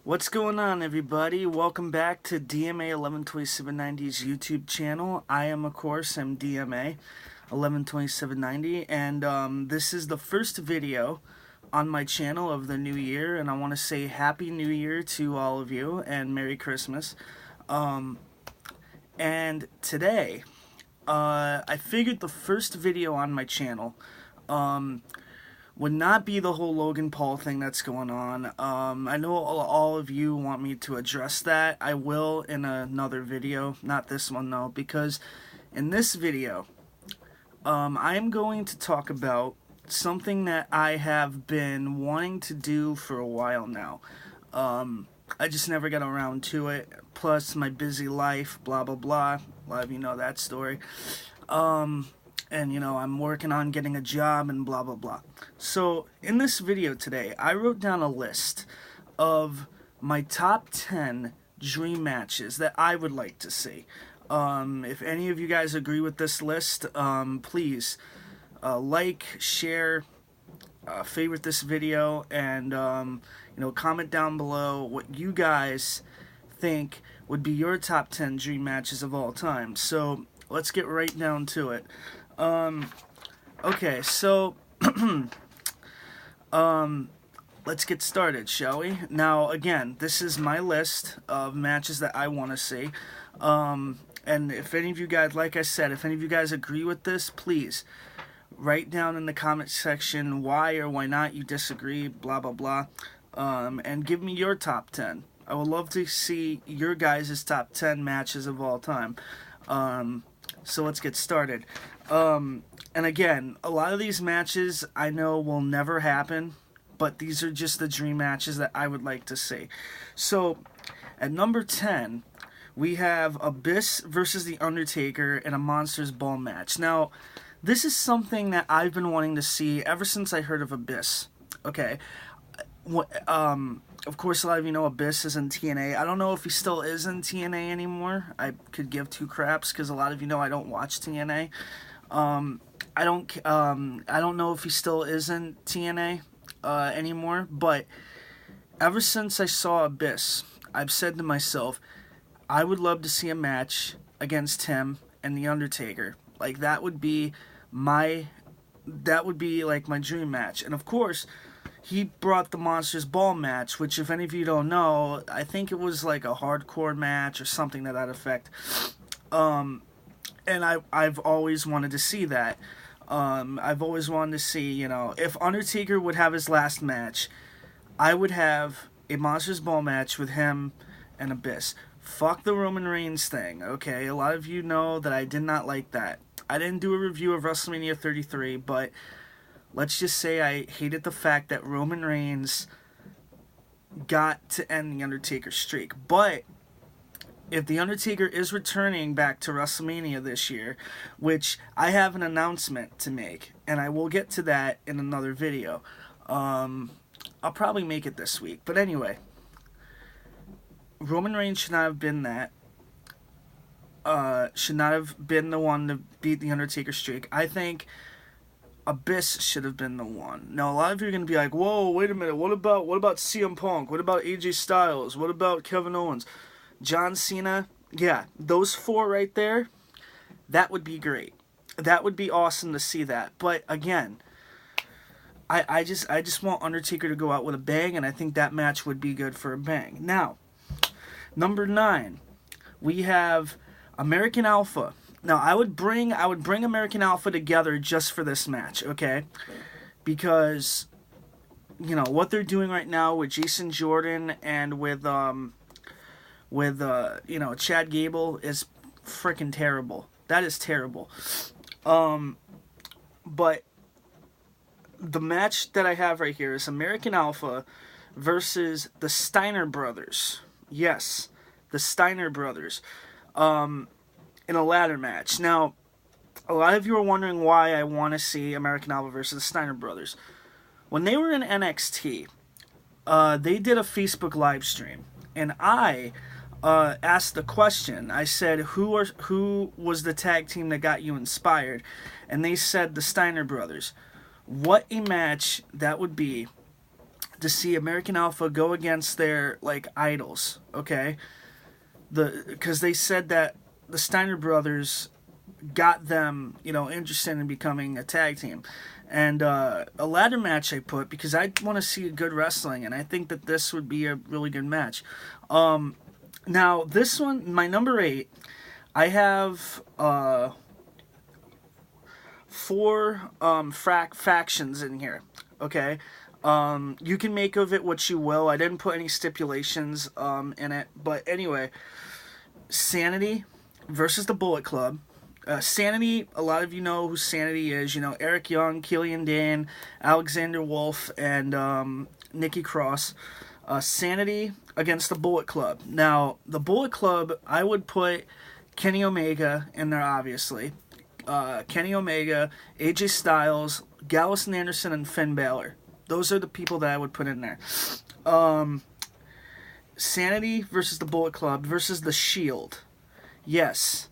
What's going on, everybody? Welcome back to DMA 112790's YouTube channel. I am, of course, DMA 112790, and this is the first video on my channel of the new year, and I want to say Happy New Year to all of you, and Merry Christmas. And today, I figured the first video on my channel, would not be the whole Logan Paul thing that's going on. I know all of you want me to address that. I will in another video, not this one though, because in this video, I am going to talk about something that I have been wanting to do for a while now. I just never got around to it, plus my busy life, blah blah blah. A lot of you know that story. And you know, I'm working on getting a job and blah blah blah. So in this video today, I wrote down a list of my top 10 dream matches that I would like to see. If any of you guys agree with this list, please like, share, favorite this video, and you know, comment down below what you guys think would be your top 10 dream matches of all time. So let's get right down to it. Okay, so, let's get started, shall we? Now, again, this is my list of matches that I want to see, and if any of you guys, like I said, if any of you guys agree with this, please write down in the comment section why or why not you disagree, blah, blah, blah, and give me your top 10. I would love to see your guys' top 10 matches of all time. So let's get started. And again, a lot of these matches I know will never happen, but these are just the dream matches that I would like to see. So, at number 10, we have Abyss versus The Undertaker in a Monsters Ball match. Now, this is something that I've been wanting to see ever since I heard of Abyss. Okay, of course, a lot of you know Abyss is in TNA. I don't know if he still is in TNA anymore. I could give two craps because a lot of you know I don't watch TNA. I don't know if he still is in TNA anymore. But ever since I saw Abyss, I've said to myself, I would love to see a match against him and The Undertaker. Like that would be like my dream match. And of course, he brought the Monsters Ball match, which if any of you don't know, I think it was like a hardcore match or something to that effect. And I've always wanted to see that. I've always wanted to see, you know, if Undertaker would have his last match, I would have a Monsters Ball match with him and Abyss. Fuck the Roman Reigns thing, okay? A lot of you know that I did not like that. I didn't do a review of WrestleMania 33, but let's just say I hated the fact that Roman Reigns got to end The Undertaker's streak. But if The Undertaker is returning back to WrestleMania this year, which I have an announcement to make, and I will get to that in another video. I'll probably make it this week. But anyway, Roman Reigns should not have been that. Should not have been the one to beat The Undertaker's streak. I think Abyss should have been the one. Now, a lot of you are going to be like, whoa, wait a minute, what about CM Punk? What about AJ Styles? What about Kevin Owens? John Cena? Yeah, those four right there, that would be great. That would be awesome to see that. But again, I just want Undertaker to go out with a bang, and I think that match would be good for a bang. Now, number 9, we have American Alpha. Now, I would bring American Alpha together just for this match, okay? Because, you know, what they're doing right now with Jason Jordan and with you know, Chad Gable is freaking terrible. That is terrible. But the match that I have right here is American Alpha versus the Steiner Brothers. Yes, the Steiner Brothers. In a ladder match. Now, a lot of you are wondering why I want to see American Alpha versus the Steiner Brothers. When they were in NXT, they did a Facebook live stream, and I asked the question. I said, who was the tag team that got you inspired? And they said the Steiner Brothers. What a match that would be to see American Alpha go against their like idols, okay? Because they said that the Steiner brothers got them, you know, interested in becoming a tag team. And a ladder match I put because I want to see good wrestling, and I think that this would be a really good match. Now, this one, my number 8, I have 4 factions in here, okay? You can make of it what you will. I didn't put any stipulations in it, but anyway, Sanity versus the Bullet Club. Sanity, a lot of you know who Sanity is. You know, Eric Young, Killian Dane, Alexander Wolf, and Nikki Cross. Sanity against the Bullet Club. Now, the Bullet Club, I would put Kenny Omega in there, obviously. Kenny Omega, AJ Styles, Gallows and Anderson, and Finn Balor. Those are the people that I would put in there. Sanity versus the Bullet Club versus the Shield. Yes.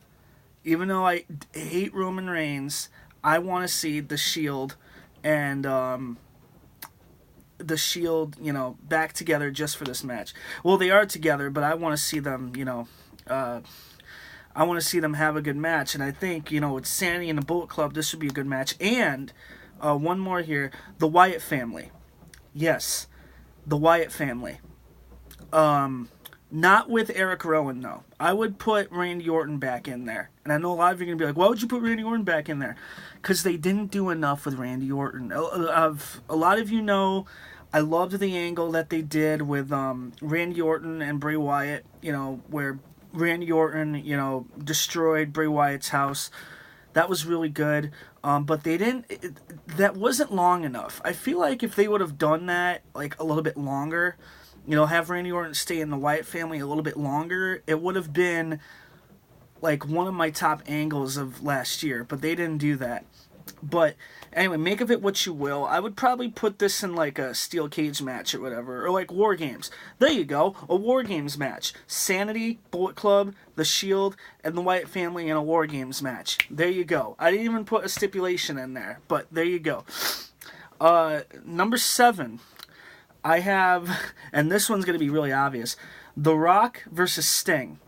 Even though I hate Roman Reigns, I want to see the Shield and the Shield, you know, back together just for this match. Well, they are together, but I want to see them, you know, I want to see them have a good match. And I think, you know, with Sanity and the Bullet Club, this would be a good match. And one more here, the Wyatt family. Yes, the Wyatt family. Not with Eric Rowan, though. I would put Randy Orton back in there. And I know a lot of you are going to be like, why would you put Randy Orton back in there? Because they didn't do enough with Randy Orton. A lot of you know, I loved the angle that they did with Randy Orton and Bray Wyatt, you know, where Randy Orton, you know, destroyed Bray Wyatt's house. That was really good. But they didn't, that wasn't long enough. I feel like if they would have done that, like, a little bit longer, you know, have Randy Orton stay in the Wyatt family a little bit longer, it would have been, like, one of my top angles of last year. But they didn't do that. But, anyway, make of it what you will. I would probably put this in, like, a steel cage match or whatever. Or, like, War Games. There you go. A War Games match. Sanity, Bullet Club, The Shield, and the Wyatt family in a War Games match. There you go. I didn't even put a stipulation in there. But, there you go. Number 7. I have, and this one's going to be really obvious, The Rock versus Sting.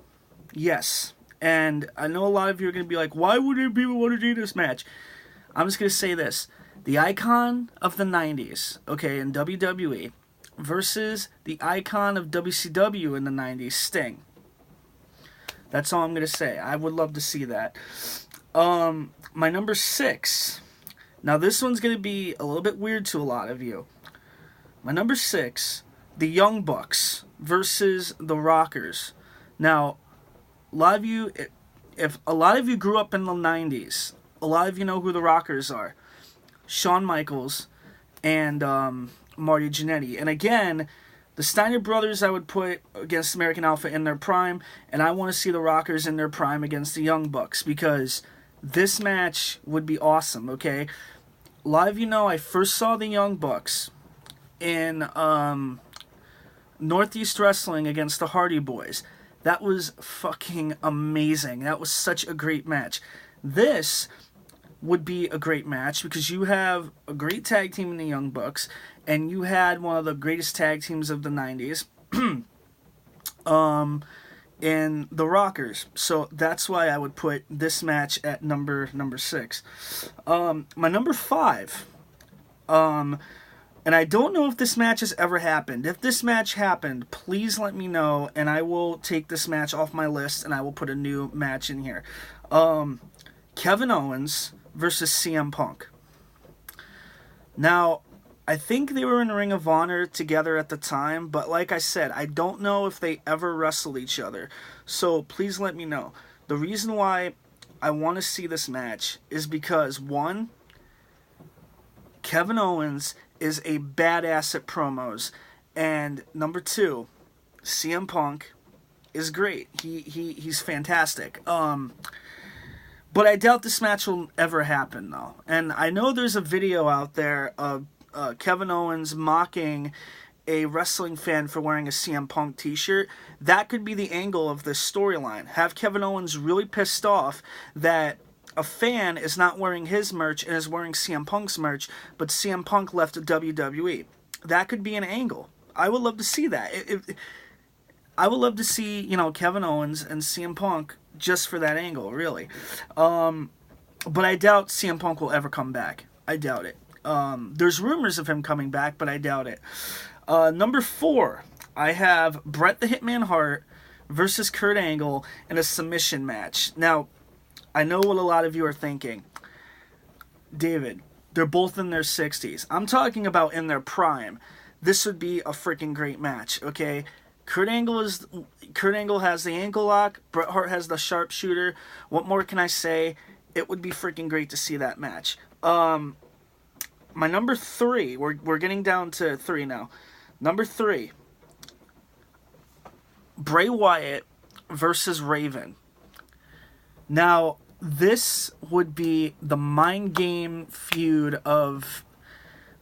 Yes. And I know a lot of you are going to be like, why would people want to do this match? I'm just going to say this. The icon of the 90s, okay, in WWE, versus the icon of WCW in the 90s, Sting. That's all I'm going to say. I would love to see that. My number 6. Now, this one's going to be a little bit weird to a lot of you. My number 6, the Young Bucks versus the Rockers. Now, a lot of you, if a lot of you grew up in the 90s, a lot of you know who the Rockers are. Shawn Michaels and Marty Jannetty. And again, the Steiner brothers I would put against American Alpha in their prime, and I want to see the Rockers in their prime against the Young Bucks because this match would be awesome, okay? A lot of you know I first saw the Young Bucks in Northeast Wrestling against the Hardy Boys. That was fucking amazing. That was such a great match. This would be a great match because you have a great tag team in the Young Bucks, and you had one of the greatest tag teams of the 90s in the Rockers. So that's why I would put this match at number 6. My number 5, and I don't know if this match has ever happened. If this match happened, please let me know, and I will take this match off my list, and I will put a new match in here. Kevin Owens versus CM Punk. Now, I think they were in Ring of Honor together at the time, but like I said, I don't know if they ever wrestled each other. So please let me know. The reason why I want to see this match is because, 1, Kevin Owens is a badass at promos, and number 2, CM Punk is great. He's fantastic. But I doubt this match will ever happen, though. And I know there's a video out there of Kevin Owens mocking a wrestling fan for wearing a CM Punk t-shirt. That could be the angle of this storyline. Have Kevin Owens really pissed off that a fan is not wearing his merch and is wearing CM Punk's merch, but CM Punk left the WWE. that could be an angle. I would love to see that. I would love to see, you know, Kevin Owens and CM Punk just for that angle, really. But I doubt CM Punk will ever come back. I doubt it. There's rumors of him coming back, but I doubt it. Number 4, I have Bret the Hitman Hart versus Kurt Angle in a submission match. Now, I know what a lot of you are thinking. David, they're both in their 60s. I'm talking about in their prime. This would be a freaking great match, okay? Kurt Angle has the ankle lock. Bret Hart has the sharpshooter. What more can I say? It would be freaking great to see that match. My number 3, we're getting down to 3 now. Number 3, Bray Wyatt versus Raven. Now, this would be the mind game feud of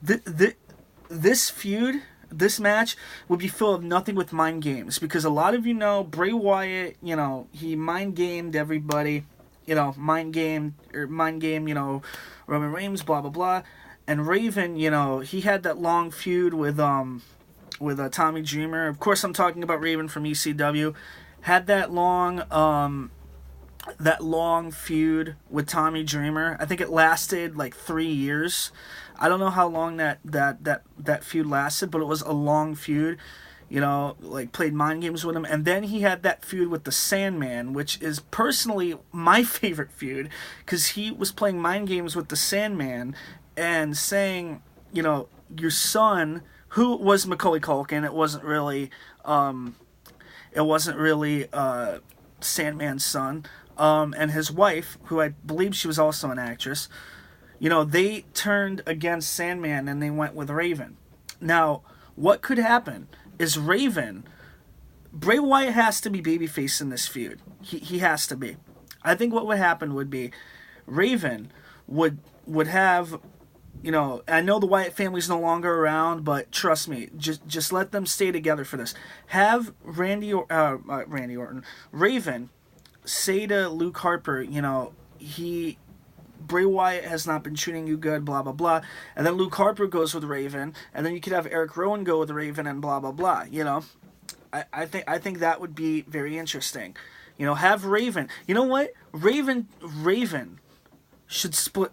this feud. This match would be filled with nothing with mind games, because a lot of you know Bray Wyatt, you know, he mind gamed everybody, you know, mind game, you know, Roman Reigns, blah blah blah. And Raven, you know, he had that long feud with Tommy Dreamer. Of course, I'm talking about Raven from ECW. Had that long feud with Tommy Dreamer. I think it lasted like 3 years. I don't know how long that feud lasted, but it was a long feud. You know, like played mind games with him. And then he had that feud with the Sandman, which is personally my favorite feud, because he was playing mind games with the Sandman and saying, you know, your son, who was Macaulay Culkin, it wasn't really Sandman's son, and his wife, who I believe she was also an actress, you know, they turned against Sandman and they went with Raven. Now, what could happen is Bray Wyatt has to be babyface in this feud. He has to be. I think what would happen would be Raven would have, you know, I know the Wyatt family's no longer around, but trust me, just let them stay together for this. Have Randy Orton, Raven, say to Luke Harper, you know, Bray Wyatt has not been treating you good, blah blah blah, and then Luke Harper goes with Raven, and then you could have Eric Rowan go with Raven, and blah blah blah. You know, I think that would be very interesting. You know, have Raven. You know what? Raven should split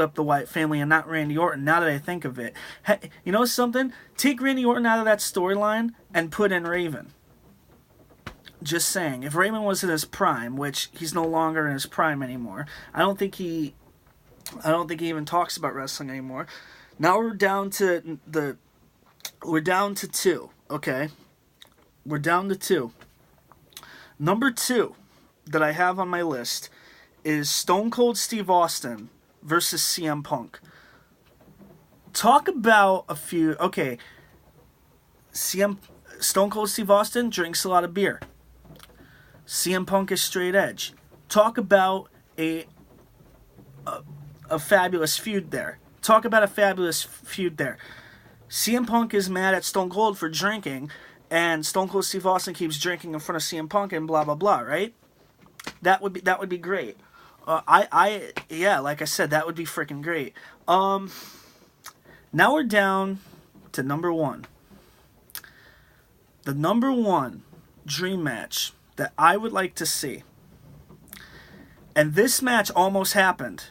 up the Wyatt family and not Randy Orton. Now that I think of it, you know something? Take Randy Orton out of that storyline and put in Raven. Just saying. If Raven was in his prime, which he's no longer in his prime anymore, I don't think he even talks about wrestling anymore. Now we're down to 2. Okay, we're down to 2. Number 2 that I have on my list is Stone Cold Steve Austin versus CM Punk. Talk about a feud. Okay, Stone Cold Steve Austin drinks a lot of beer. CM Punk is straight edge. Talk about a fabulous feud there. CM Punk is mad at Stone Cold for drinking, and Stone Cold Steve Austin keeps drinking in front of CM Punk and blah blah blah. Right? That would be great. Yeah, like I said, that would be freaking great. Now we're down to number 1. The number 1 dream match that I would like to see. And this match almost happened.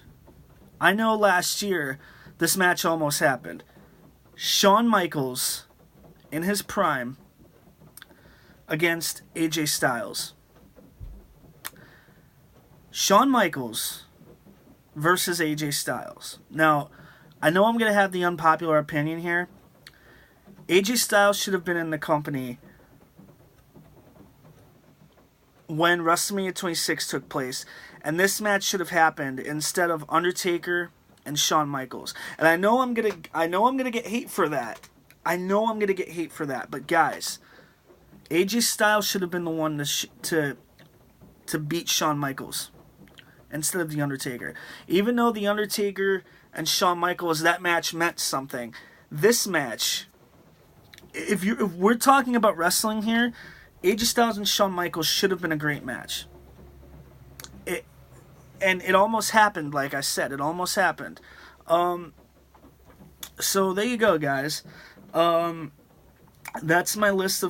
I know last year this match almost happened. Shawn Michaels in his prime against AJ Styles. Shawn Michaels versus AJ Styles. Now, I know I'm going to have the unpopular opinion here. AJ Styles should have been in the company when WrestleMania 26 took place, and this match should have happened instead of Undertaker and Shawn Michaels. And I know I'm gonna get hate for that. But guys, AJ Styles should have been the one to beat Shawn Michaels instead of the Undertaker. Even though the Undertaker and Shawn Michaels, that match meant something. This match, if we're talking about wrestling here, AJ Styles and Shawn Michaels should have been a great match. It almost happened, like I said. It almost happened. So there you go, guys. That's my list of